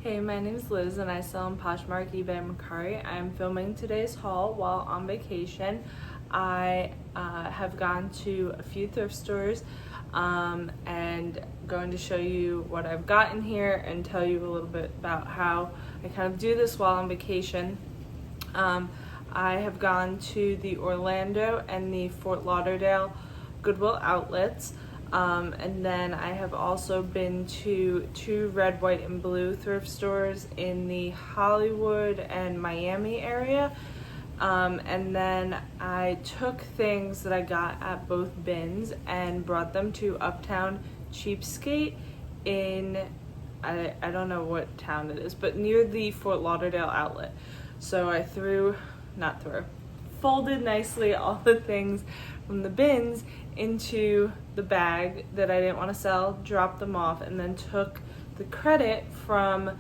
Hey, my name is Liz and I sell on Poshmark, eBay, and Mercari. I'm filming today's haul while on vacation. I have gone to a few thrift stores and going to show you what I've gotten here and tell you a little bit about how I kind of do this while on vacation. I have gone to the Orlando and the Fort Lauderdale Goodwill outlets. And then I have also been to two red, white, and blue thrift stores in the Hollywood and Miami area. And then I took things that I got at both bins and brought them to Uptown Cheapskate in, I don't know what town it is, but near the Fort Lauderdale outlet. So I folded nicely all the things from the bins into the bag that I didn't want to sell, dropped them off, and then took the credit from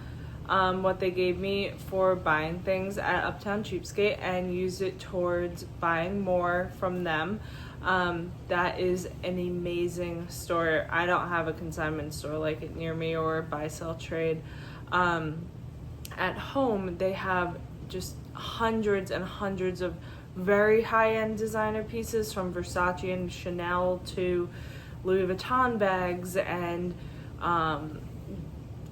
what they gave me for buying things at Uptown Cheapskate and used it towards buying more from them. That is an amazing store. I don't have a consignment store like it near me or buy, sell, trade. At home, they have just hundreds and hundreds of very high-end designer pieces, from Versace and Chanel to Louis Vuitton bags and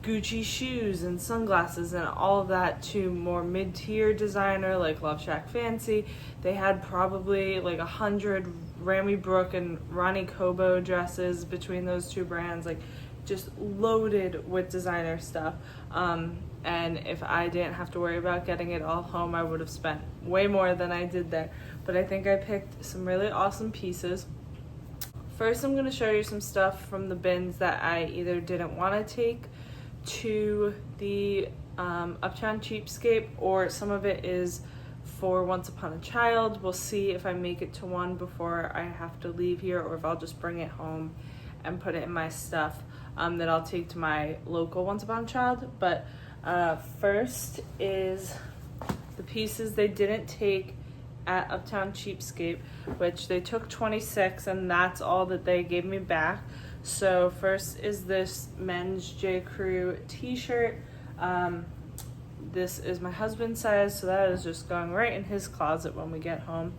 Gucci shoes and sunglasses and all of that, to more mid-tier designer like Love Shack Fancy. They had probably like 100 Rami Brooke and Ronnie Kobo dresses between those two brands, like just loaded with designer stuff. And if I didn't have to worry about getting it all home, I would have spent way more than I did there. But I think I picked some really awesome pieces. First, I'm going to show you some stuff from the bins that I either didn't want to take to the Uptown Cheapskate, or some of it is for Once Upon a Child. We'll see if I make it to one before I have to leave here, or if I'll just bring it home and put it in my stuff that I'll take to my local Once Upon a Child. But first is the pieces they didn't take at Uptown Cheapskate, which they took 26, and that's all that they gave me back. So first is this men's J. Crew t-shirt. This is my husband's size, so that is just going right in his closet when we get home.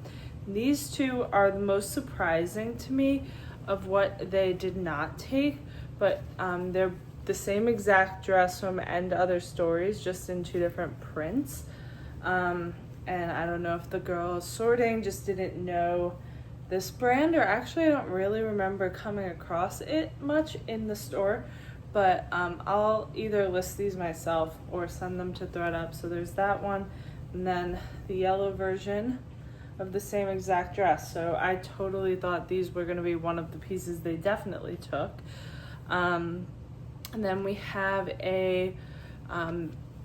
These two are the most surprising to me of what they did not take, but they're the same exact dress from End Other Stories, just in two different prints. And I don't know if the girl sorting just didn't know this brand, or actually I don't really remember coming across it much in the store, but I'll either list these myself or send them to ThredUp. So there's that one, and then the yellow version of the same exact dress. So I totally thought these were going to be one of the pieces they definitely took. And then we have a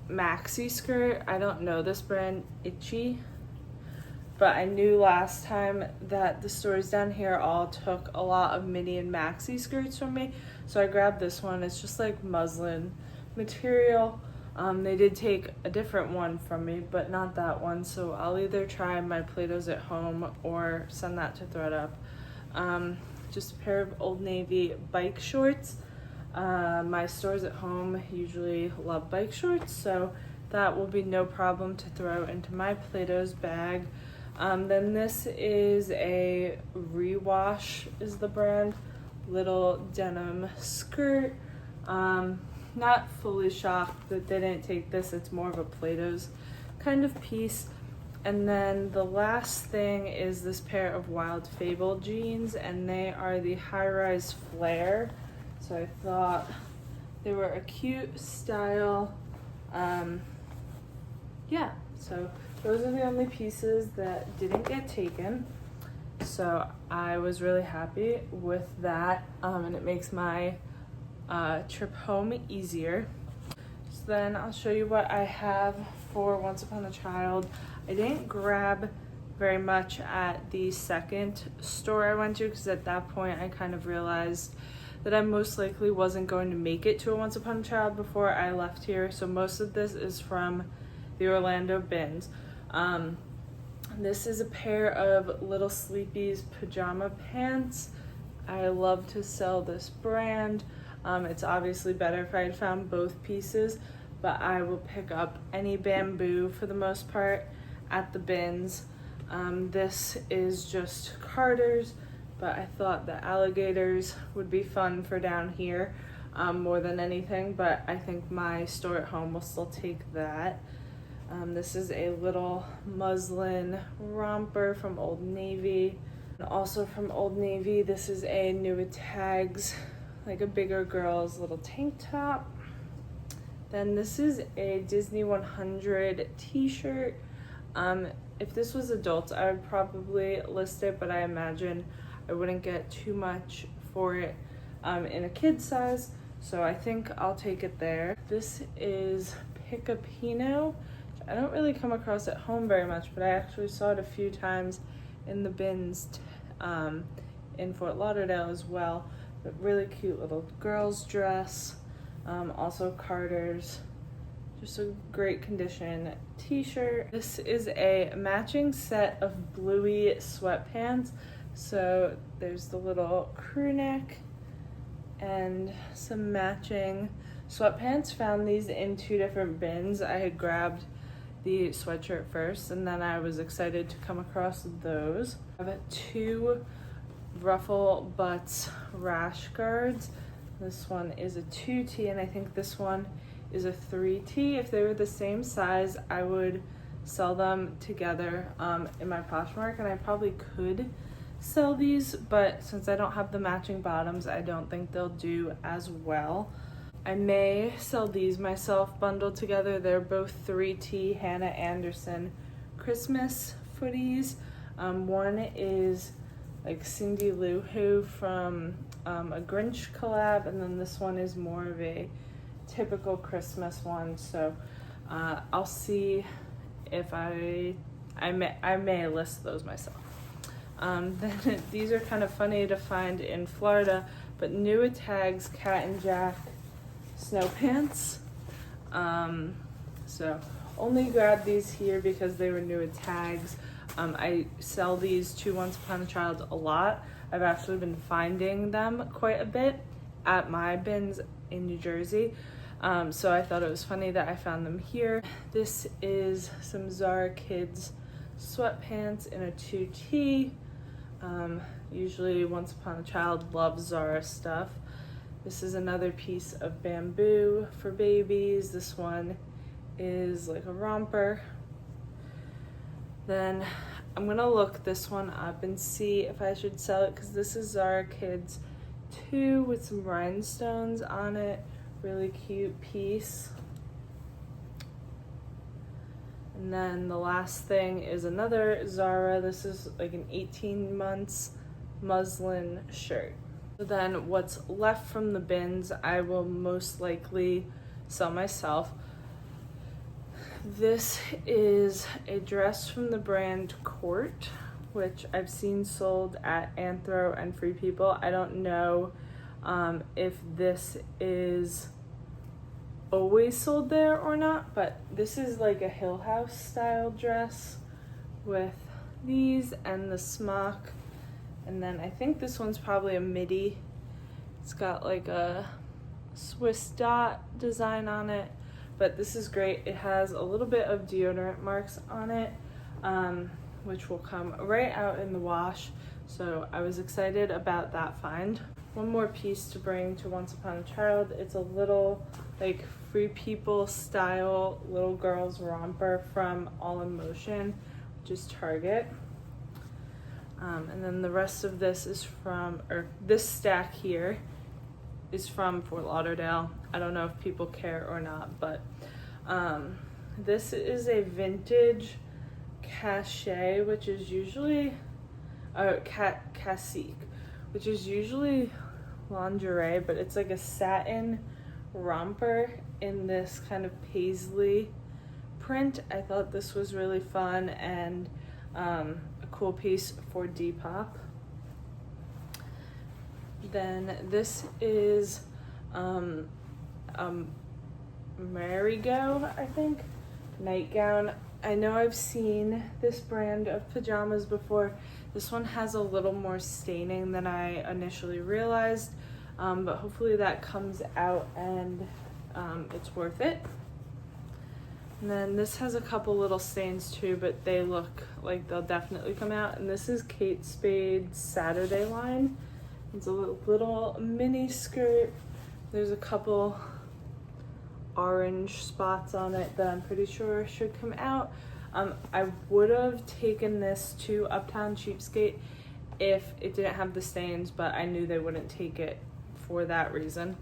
maxi skirt. I don't know this brand, Itchy, but I knew last time that the stores down here all took a lot of mini and maxi skirts from me, so I grabbed this one. It's just like muslin material. They did take a different one from me, but not that one, so I'll either try my Play-Dohs at home or send that to ThredUp. Just a pair of Old Navy bike shorts. My stores at home usually love bike shorts, so that will be no problem to throw into my Play-Dohs bag. Then this is a Rewash is the brand, little denim skirt. Not fully shocked that they didn't take this. It's more of a Play-Dohs kind of piece. And then the last thing is this pair of Wild Fable jeans, and they are the high-rise flare. So I thought they were a cute style. Yeah, so those are the only pieces that didn't get taken. So I was really happy with that, and it makes my trip home easier. So then I'll show you what I have for Once Upon a Child. I didn't grab very much at the second store I went to, because at that point I kind of realized that I most likely wasn't going to make it to a Once Upon a Child before I left here. So most of this is from the Orlando bins. This is a pair of Little Sleepy's pajama pants. I love to sell this brand. It's obviously better if I had found both pieces, but I will pick up any bamboo for the most part at the bins. This is just Carter's, but I thought the alligators would be fun for down here more than anything, but I think my store at home will still take that. This is a little muslin romper from Old Navy. And also from Old Navy, this is a New Tags, like a bigger girl's little tank top. Then this is a Disney 100 t-shirt. If this was adults, I would probably list it, but I imagine I wouldn't get too much for it in a kid size, so I think I'll take it there. This is Pick-a-Pino. I don't really come across at home very much, but I actually saw it a few times in the bins in Fort Lauderdale as well. But really cute little girl's dress. Also Carter's. Just a great condition t-shirt. This is a matching set of bluey sweatpants. So there's the little crew neck and some matching sweatpants. Found these in 2 different bins. I had grabbed the sweatshirt first, and then I was excited to come across those. I have 2 ruffle butts rash guards. This one is a 2T, and I think this one is a 3T. If they were the same size, I would sell them together in my Poshmark, and I probably could sell these, but since I don't have the matching bottoms, I don't think they'll do as well. I may sell these myself bundled together. They're both 3T Hannah Anderson Christmas footies. One is like Cindy Lou Who from a Grinch collab, and then this one is more of a typical Christmas one. So I'll see if I may list those myself. Then these are kind of funny to find in Florida, but New Tags Cat and Jack snow pants. So only grabbed these here because they were New Tags. I sell these to Once Upon a Child a lot. I've actually been finding them quite a bit at my bins in New Jersey. So I thought it was funny that I found them here. This is some Zara Kids sweatpants in a 2T. Usually Once Upon a Child loves Zara stuff. This is another piece of bamboo for babies. This one is like a romper. Then I'm gonna look this one up and see if I should sell it, because this is Zara Kids 2 with some rhinestones on it. Really cute piece. And then the last thing is another Zara. This is like an 18 months muslin shirt. So then what's left from the bins, I will most likely sell myself. This is a dress from the brand Court, which I've seen sold at Anthro and Free People. I don't know if this is always sold there or not, but this is like a Hill House style dress with these and the smock. And then I think this one's probably a midi. It's got like a Swiss dot design on it, but this is great. It has a little bit of deodorant marks on it, which will come right out in the wash. So I was excited about that find. One more piece to bring to Once Upon a Child. It's a little like Free People style little girl's romper from All in Motion, which is Target. And then the rest of this is from, or this stack here is from Fort Lauderdale. I don't know if people care or not, but this is a vintage cachet, which is usually, cacique, which is usually lingerie, but it's like a satin romper in this kind of paisley print. I thought this was really fun and a cool piece for Depop. Then this is Marigo, I think, nightgown. I know I've seen this brand of pajamas before. This one has a little more staining than I initially realized, but hopefully that comes out and it's worth it. And then this has a couple little stains too, but they look like they'll definitely come out. And this is Kate Spade's Saturday line. It's a little mini skirt. There's a couple orange spots on it that I'm pretty sure should come out. I would have taken this to Uptown Cheapskate if it didn't have the stains, but I knew they wouldn't take it for that reason.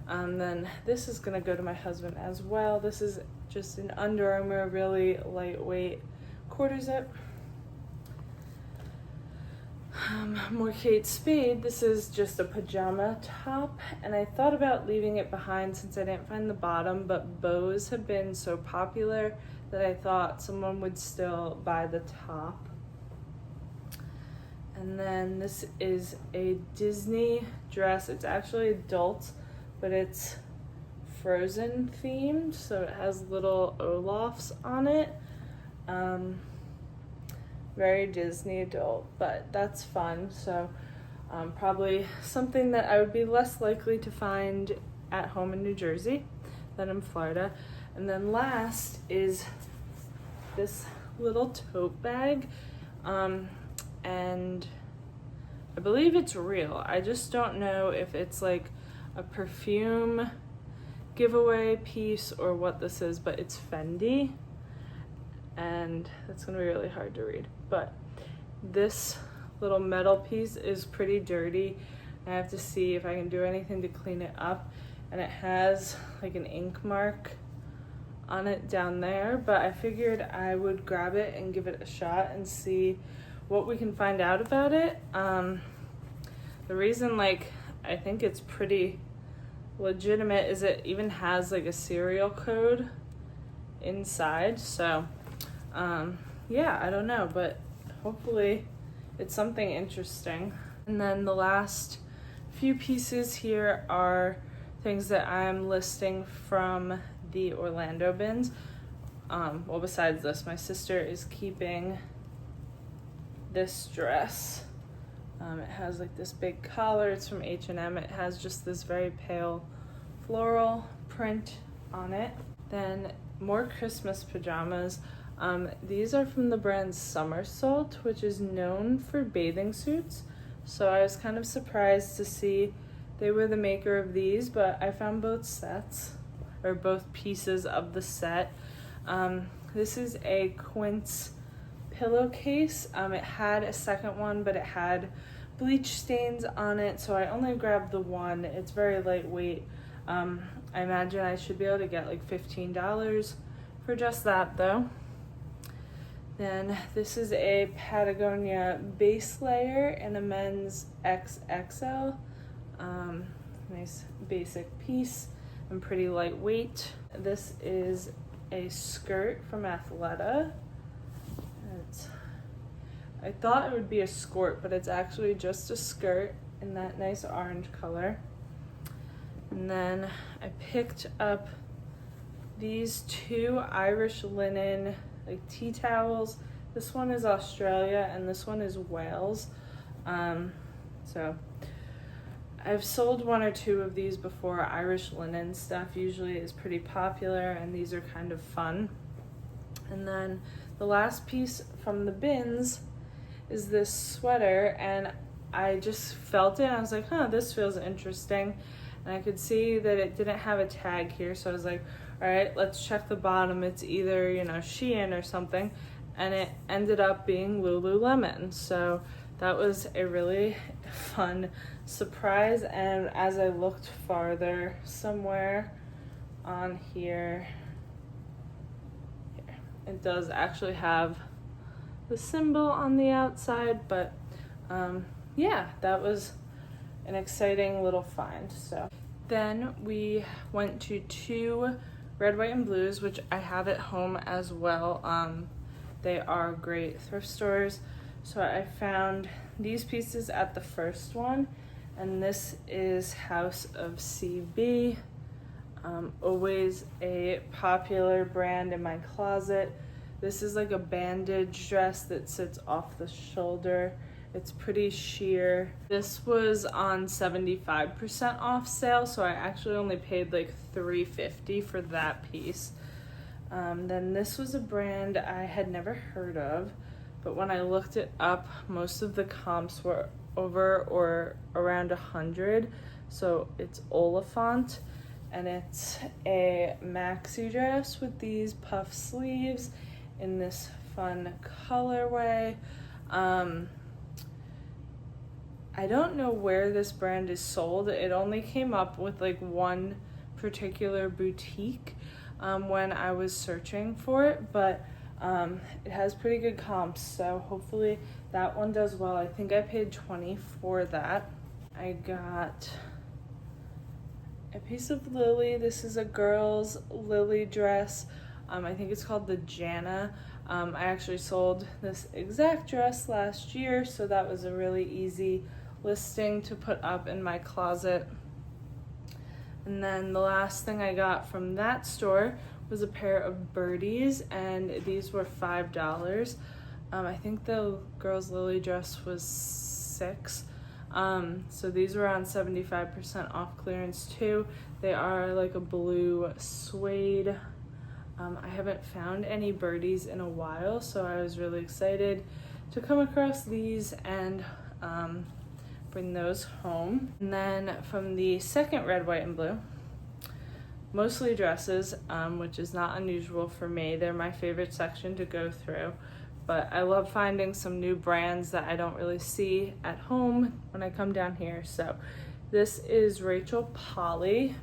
Then this is gonna go to my husband as well. This is just an Under Armour, really lightweight quarter zip. More Kate Spade. This is just a pajama top, and I thought about leaving it behind since I didn't find the bottom, but bows have been so popular that I thought someone would still buy the top. And then this is a Disney dress. It's actually adult, but it's Frozen themed, so it has little Olafs on it. Very Disney adult, but that's fun. So probably something that I would be less likely to find at home in New Jersey than in Florida. And then last is this little tote bag, and I believe it's real. I just don't know if it's like a perfume giveaway piece or what this is, but it's Fendi, and it's gonna be really hard to read. But this little metal piece is pretty dirty. I have to see if I can do anything to clean it up, and it has like an ink mark on it down there, but I figured I would grab it and give it a shot and see what we can find out about it. The reason I think it's pretty legitimate is it even has like a serial code inside, so yeah, I don't know, but hopefully it's something interesting. And then the last few pieces here are things that I'm listing from the Orlando bins. Well, besides this, my sister is keeping this dress. It has like this big collar. It's from H&M. It has just this very pale floral print on it. Then more Christmas pajamas. These are from the brand Somersault, which is known for bathing suits. So I was kind of surprised to see they were the maker of these, but I found both sets, or both pieces of the set. This is a quince pillowcase. It had a second one, but it had bleach stains on it, so I only grabbed the one. It's very lightweight. I imagine I should be able to get like $15 for just that though. Then this is a Patagonia base layer in a men's XXL. Nice basic piece and pretty lightweight. This is a skirt from Athleta. I thought it would be a skirt, but it's actually just a skirt in that nice orange color. And then I picked up these two Irish linen like tea towels. This one is Australia and this one is Wales. So I've sold one or two of these before. Irish linen stuff usually is pretty popular, and these are kind of fun. And then the last piece from the bins is this sweater, and I just felt it. I was like, this feels interesting. And I could see that it didn't have a tag here, so I was like, all right, let's check the bottom. It's either, Shein or something. And it ended up being Lululemon. So that was a really fun surprise. And as I looked farther, somewhere on here, it does actually have the symbol on the outside, but yeah, that was an exciting little find. So then we went to two Red, White, and Blues, which I have at home as well. They are great thrift stores. So I found these pieces at the first one, and this is House of CB. Always a popular brand in my closet. This is like a bandage dress that sits off the shoulder. It's pretty sheer. This was on 75% off sale, so I actually only paid like $3.50 for that piece. Then this was a brand I had never heard of, but when I looked it up, most of the comps were over or around 100. So it's Oliphant, and it's a maxi dress with these puff sleeves in this fun colorway. I don't know where this brand is sold. It only came up with like one particular boutique when I was searching for it, but it has pretty good comps, so hopefully that one does well. I think I paid $20 for that. I got a piece of Lily. This is a girl's Lily dress. I think it's called the Jana. I actually sold this exact dress last year, so that was a really easy listing to put up in my closet. And then the last thing I got from that store was a pair of birdies, and these were $5. I think the girl's Lily dress was $6. So these were on 75% off clearance too. They are like a blue suede. I haven't found any birdies in a while, so I was really excited to come across these and bring those home. And then from the second red, white, and blue, mostly dresses, which is not unusual for me. They're my favorite section to go through, but I love finding some new brands that I don't really see at home when I come down here. So this is Rachel Pally,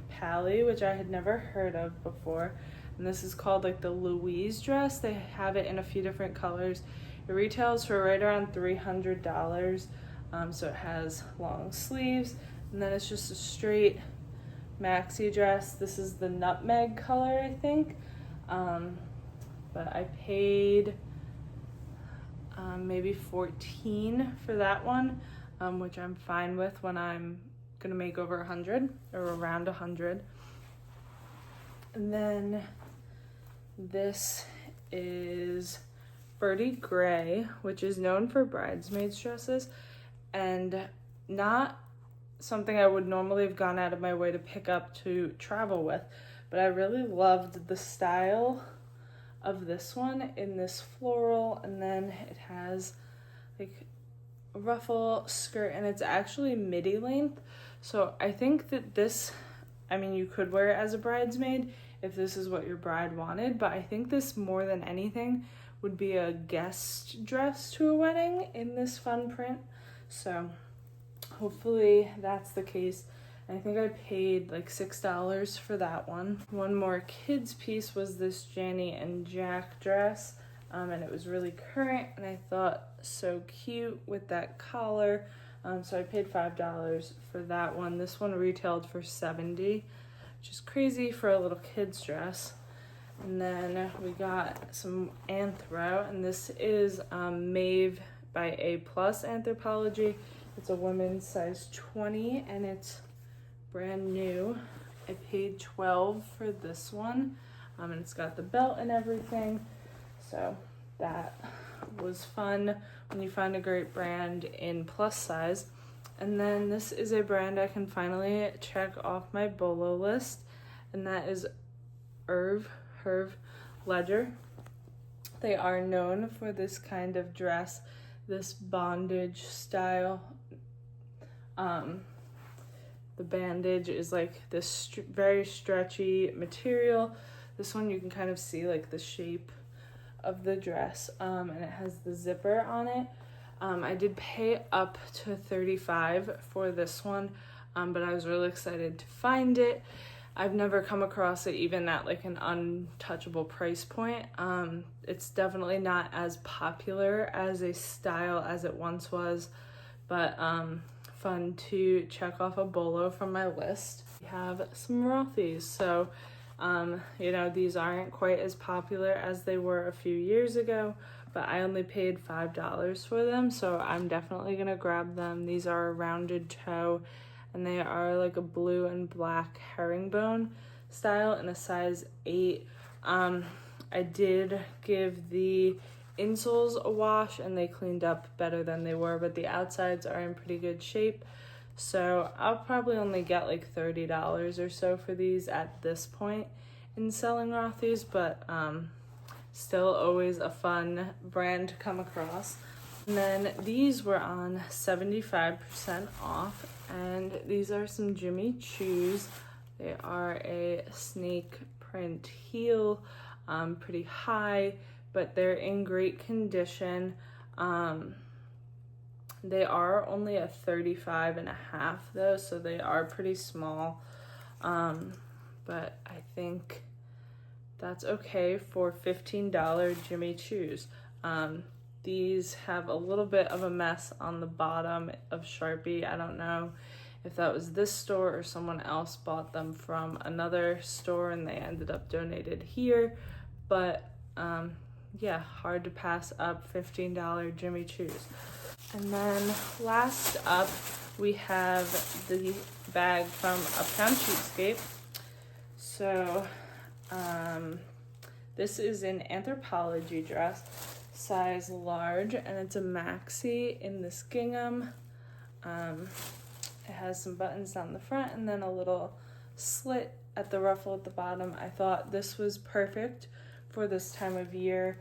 which I had never heard of before. And this is called like the Louise dress. They have it in a few different colors. It retails for right around $300. So it has long sleeves, and then it's just a straight maxi dress. This is the nutmeg color, I think. But I paid maybe $14 for that one, which I'm fine with when I'm gonna make over 100 or around 100. And then this is Birdie Gray, which is known for bridesmaids dresses, and not something I would normally have gone out of my way to pick up to travel with, but I really loved the style of this one in this floral, and then it has like a ruffle skirt, and it's actually midi length. So I think that this, I mean, you could wear it as a bridesmaid if this is what your bride wanted, but I think this more than anything would be a guest dress to a wedding in this fun print. So hopefully that's the case. I think I paid like $6 for that one. One more kids piece was this Janny and Jack dress, and it was really current, and I thought so cute with that collar. So I paid $5 for that one. This one retailed for $70, which is crazy for a little kid's dress. And then we got some Anthro, and this is Maeve by A+ Anthropology. It's a women's size 20, and it's brand new. I paid $12 for this one, and it's got the belt and everything. So that was fun when you find a great brand in plus size. And then this is a brand I can finally check off my Bolo list, and that is Herve Ledger. They are known for this kind of dress, this bondage style. The bandage is like this very stretchy material. This one you can kind of see like the shape of the dress, and it has the zipper on it. I did pay up to $35 for this one, but I was really excited to find it. I've never come across it even at like an untouchable price point. It's definitely not as popular as a style as it once was, but fun to check off a Bolo from my list. We have some Rothy's. So, these aren't quite as popular as they were a few years ago, but I only paid $5 for them, so I'm definitely gonna grab them. These are a rounded toe, and they are like a blue and black herringbone style in a size 8. I did give the insoles a wash, and they cleaned up better than they were, but the outsides are in pretty good shape. So I'll probably only get like $30 or so for these at this point, in selling Rothy's, but still always a fun brand to come across. And then these were on 75% off, and these are some Jimmy Choos. They are a snake print heel, pretty high, but they're in great condition. They are only a 35.5 though, so they are pretty small. But I think that's okay for $15 Jimmy Choos. These have a little bit of a mess on the bottom of Sharpie. I don't know if that was this store or someone else bought them from another store and they ended up donated here. But yeah, hard to pass up $15 Jimmy Choos. And then last up, we have the bag from Uptown Cheapskate. So this is an Anthropologie dress, size large, and it's a maxi in this gingham. It has some buttons down the front and then a little slit at the ruffle at the bottom. I thought this was perfect for this time of year.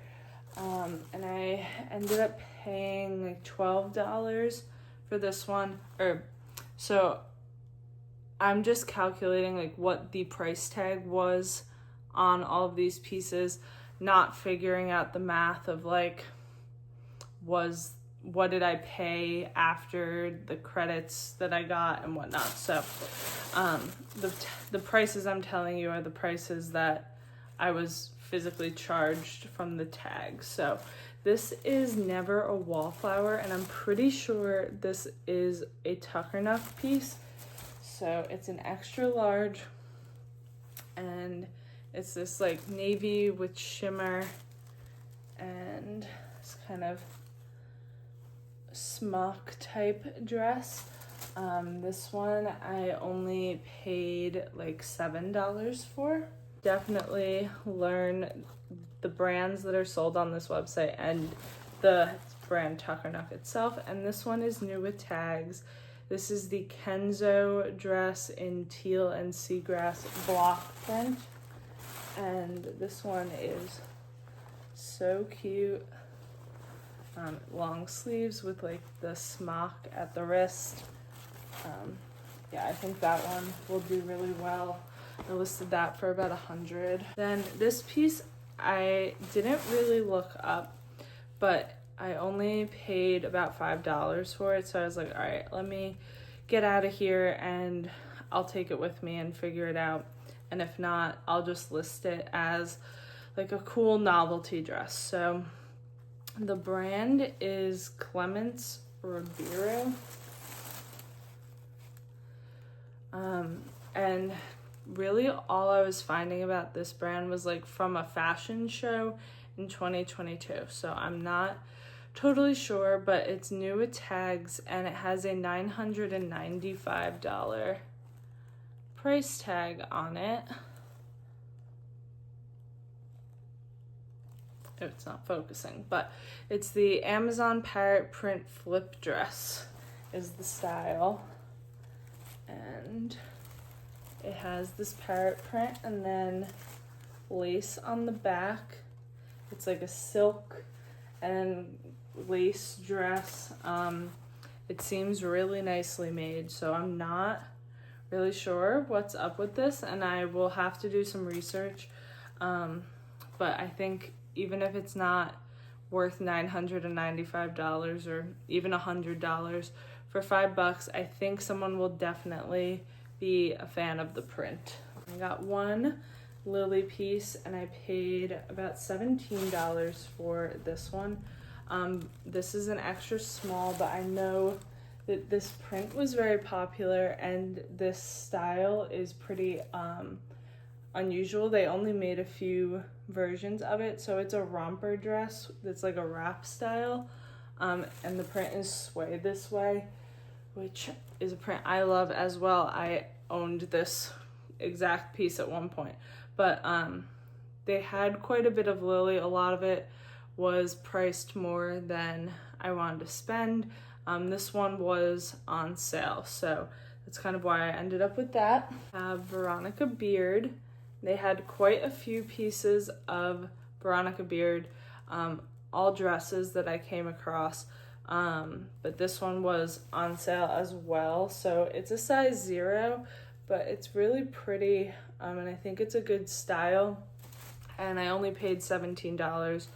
And I ended up paying like $12 for this one. So I'm just calculating like what the price tag was on all of these pieces, not figuring out the math of like, what did I pay after the credits that I got and whatnot. So the prices I'm telling you are the prices that I was physically charged from the tag. So this is never a wallflower, and I'm pretty sure this is a Tuckernuck piece. So it's an extra large, and it's this like navy with shimmer and this kind of smock type dress. This one I only paid like $7 for. Definitely learn the brands that are sold on this website and the brand Tuckernuck itself. And this one is new with tags. This is the Kenzo dress in teal and seagrass block print. And this one is so cute. Long sleeves with like the smock at the wrist. Yeah, I think that one will do really well. I listed that for about $100. Then this piece I didn't really look up, but I only paid about $5 for it. So I was like, all right, let me get out of here and I'll take it with me and figure it out. And if not, I'll just list it as like a cool novelty dress. So the brand is Clements Ribeiro. And really all I was finding about this brand was like from a fashion show in 2022. So I'm not totally sure, but it's new with tags and it has a $995 price tag on it. Oh, it's not focusing, but it's the Amazon parrot print flip dress is the style. And it has this parrot print and then lace on the back. It's like a silk and lace dress. It seems really nicely made, so I'm not really sure what's up with this, and I will have to do some research. But I think even if it's not worth $995 or even $100 for $5, I think someone will definitely be a fan of the print. I got one lily piece and I paid about $17 for this one. This is an extra small, but I know that this print was very popular and this style is pretty unusual. They only made a few versions of it, so it's a romper dress that's like a wrap style, and the print is sway this way, which is a print I love as well. I owned this exact piece at one point, but they had quite a bit of lily. A lot of it was priced more than I wanted to spend. This one was on sale, so that's kind of why I ended up with that. I have Veronica Beard They had quite a few pieces of Veronica Beard, all dresses that I came across, but this one was on sale as well. So it's a size 0, but it's really pretty, and I think it's a good style. And I only paid $17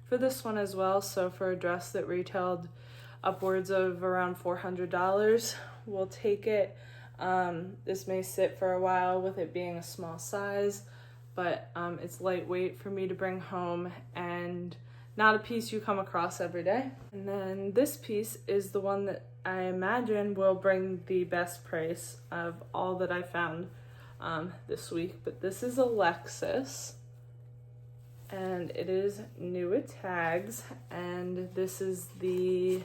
for this one as well. So for a dress that retailed upwards of around $400, we'll take it. This may sit for a while with it being a small size, but it's lightweight for me to bring home and not a piece you come across every day. And then this piece is the one that I imagine will bring the best price of all that I found this week. But this is Alexis, and it is new with tags, and this is the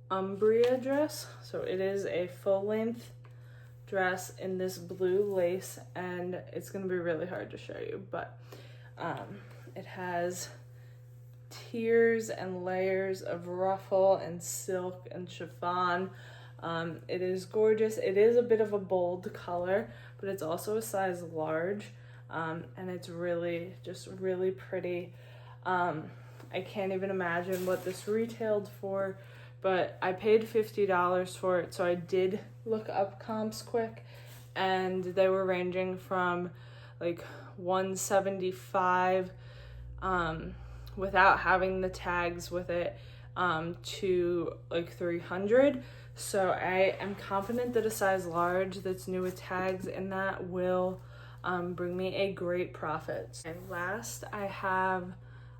Umbria dress. So it is a full-length dress in this blue lace, and it's going to be really hard to show you, but it has tiers and layers of ruffle and silk and chiffon. It is gorgeous. It is a bit of a bold color, but it's also a size large, and it's really just really pretty. I can't even imagine what this retailed for, but I paid $50 for it, so I did look up comps quick, and they were ranging from like $175 without having the tags with it to like $300. So I am confident that a size large that's new with tags and that will bring me a great profit. And last, I have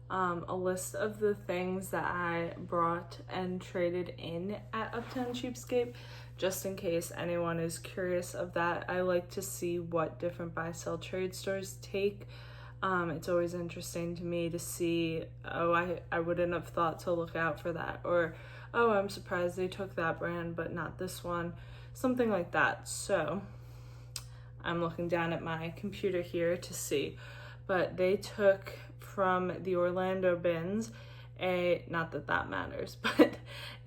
a list of the things that I brought and traded in at Uptown Cheapskate, just in case anyone is curious of that. I like to see what different buy-sell trade stores take. It's always interesting to me to see, oh, I wouldn't have thought to look out for that, or oh, I'm surprised they took that brand but not this one, something like that. So I'm looking down at my computer here to see, but they took from the Orlando bins not that that matters, but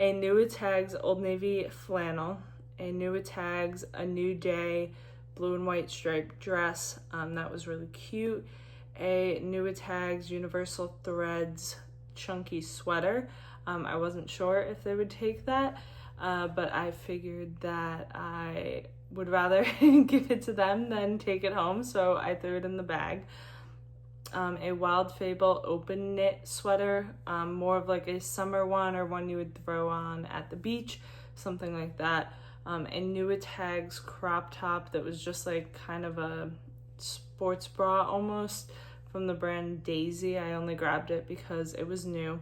a new with tags Old Navy flannel, a new with tags A New Day blue and white striped dress, that was really cute, a new with tags Universal Threads chunky sweater. I wasn't sure if they would take that, but I figured that I would rather give it to them than take it home, so I threw it in the bag. A Wild Fable open knit sweater, more of like a summer one or one you would throw on at the beach, something like that. A new with tags crop top that was just like kind of a sports bra almost, from the brand Daisy. I only grabbed it because it was new.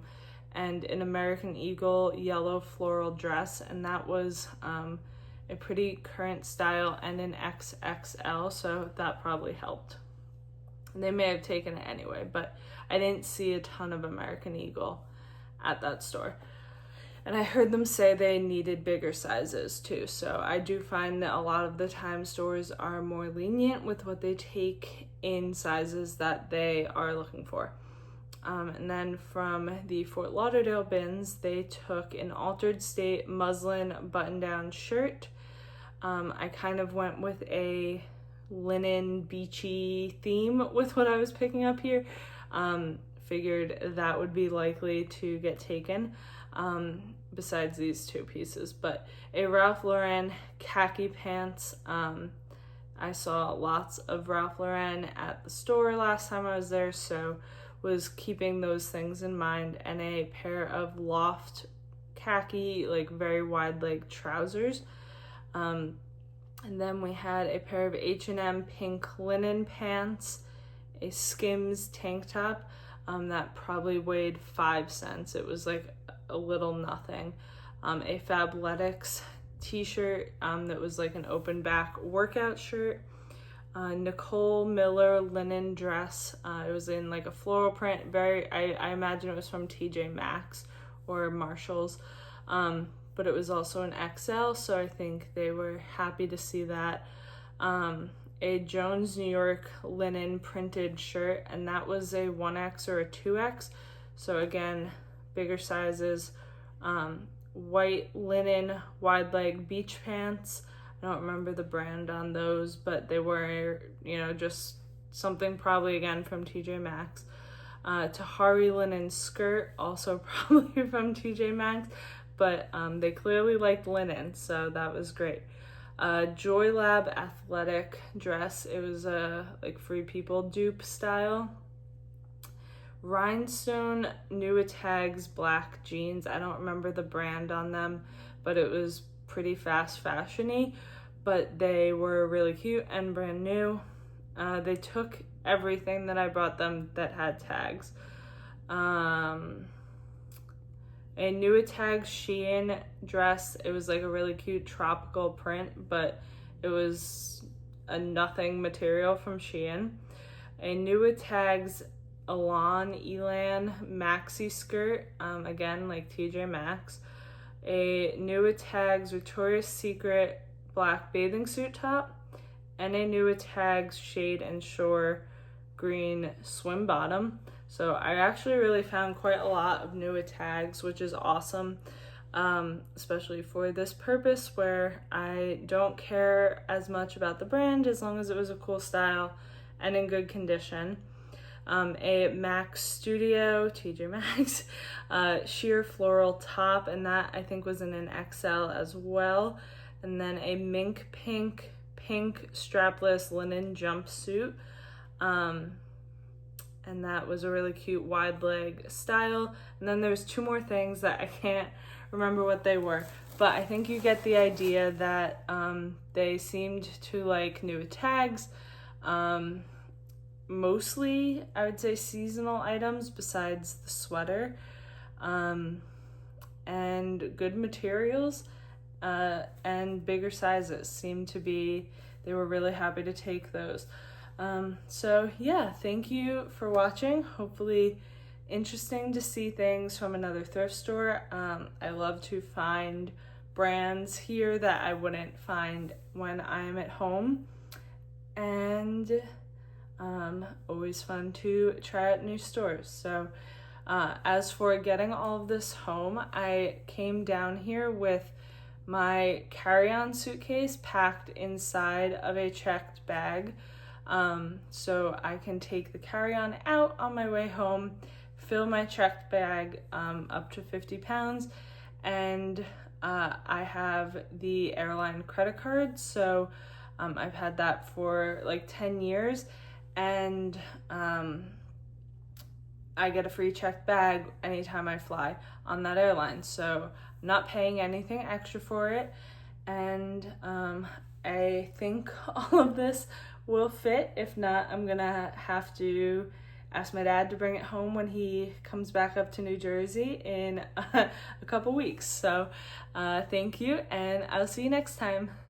And an American Eagle yellow floral dress, and that was a pretty current style and an XXL, so that probably helped. They may have taken it anyway, but I didn't see a ton of American Eagle at that store. And I heard them say they needed bigger sizes too, so I do find that a lot of the time stores are more lenient with what they take in sizes that they are looking for. And then from the Fort Lauderdale bins, they took an altered state muslin button-down shirt. I kind of went with a linen beachy theme with what I was picking up here. Figured that would be likely to get taken, besides these two pieces. But a Ralph Lauren khaki pants. I saw lots of Ralph Lauren at the store last time I was there, so was keeping those things in mind. And a pair of Loft khaki, like very wide leg trousers. And then we had a pair of H&M pink linen pants, a Skims tank top that probably weighed 5 cents. It was like a little nothing. A Fabletics t-shirt that was like an open back workout shirt. Nicole Miller linen dress. It was in like a floral print. I imagine it was from TJ Maxx or Marshalls. But it was also an XL, so I think they were happy to see that. A Jones New York linen printed shirt, and that was a 1X or a 2X, so again, bigger sizes. White linen wide leg beach pants. I don't remember the brand on those, but they were, you know, just something probably again from TJ Maxx. Tahari linen skirt, also probably from TJ Maxx, but they clearly liked linen, so that was great. Joy Lab athletic dress, it was a like Free People dupe style. Rhinestone New Tags black jeans, I don't remember the brand on them, but it was pretty fast fashion-y, but they were really cute and brand new. They took everything that I brought them that had tags. A New Tag Shein dress, it was like a really cute tropical print, but it was a nothing material from Shein. A New Tags Elan maxi skirt, again like TJ Maxx. A New Tags Victoria's Secret black bathing suit top, and a New Tags Shade and Shore green swim bottom. So I actually really found quite a lot of New Tags, which is awesome, especially for this purpose where I don't care as much about the brand as long as it was a cool style and in good condition. A Max Studio, TJ Maxx, sheer floral top, and that I think was in an XL as well. And then a mink pink strapless linen jumpsuit. And that was a really cute wide leg style. And then there's two more things that I can't remember what they were, but I think you get the idea that they seemed to like New Tags. Mostly, I would say, seasonal items besides the sweater, and good materials, and bigger sizes seemed to be, they were really happy to take those. So yeah, thank you for watching. Hopefully interesting to see things from another thrift store. I love to find brands here that I wouldn't find when I'm at home, and always fun to try out new stores. So as for getting all of this home, I came down here with my carry-on suitcase packed inside of a checked bag, so I can take the carry-on out on my way home, fill my checked bag up to 50 pounds, and I have the airline credit card, so I've had that for like 10 years, and I get a free checked bag anytime I fly on that airline, so I'm not paying anything extra for it, and I think all of this will fit. If not, I'm gonna have to ask my dad to bring it home when he comes back up to New Jersey in a couple weeks. So thank you, and I'll see you next time.